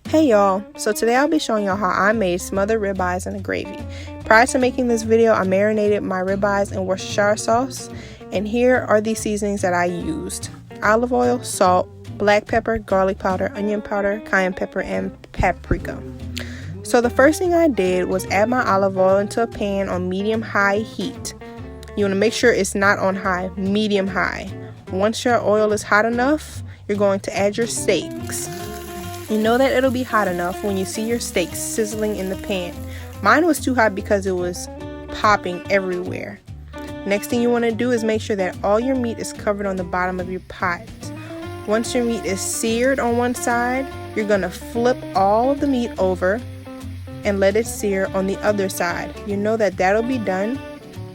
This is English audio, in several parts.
Hey y'all, so today I'll be showing y'all how I made smothered ribeyes in a gravy. Prior to making this video, I marinated my ribeyes in Worcestershire sauce, and here are the seasonings that I used. Olive oil, salt, black pepper, garlic powder, onion powder, cayenne pepper, and paprika. So the first thing I did was add my olive oil into a pan on medium-high heat. You want to make sure it's not on high, medium-high. Once your oil is hot enough, you're going to add your steaks. You know that it'll be hot enough when you see your steaks sizzling in the pan. Mine was too hot because it was popping everywhere. Next thing you want to do is make sure that all your meat is covered on the bottom of your pot. Once your meat is seared on one side, you're going to flip all of the meat over and let it sear on the other side. You know that that'll be done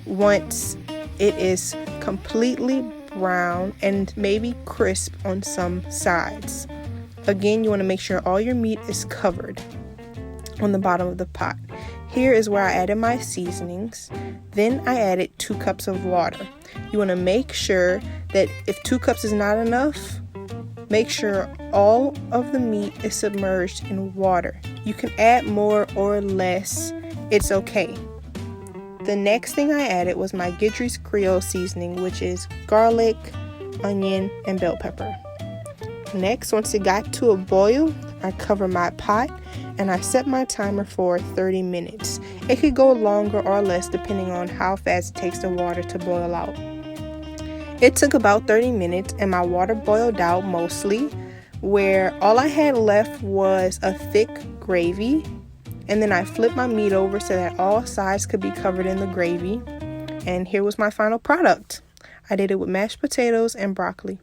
once it is completely brown and maybe crisp on some sides. Again, you want to make sure all your meat is covered on the bottom of the pot. Here is where I added my seasonings. Then I added 2 cups of water. You want to make sure that if 2 cups is not enough, make sure all of the meat is submerged in water. You can add more or less, it's okay. The next thing I added was my Guidry's Creole seasoning, which is garlic, onion, and bell pepper. Next, once it got to a boil, I cover my pot and I set my timer for 30 minutes. It could go longer or less depending on how fast it takes the water to boil out. It took about 30 minutes and my water boiled out mostly, where all I had left was a thick gravy. And then I flipped my meat over so that all sides could be covered in the gravy. And here was my final product. I did it with mashed potatoes and broccoli.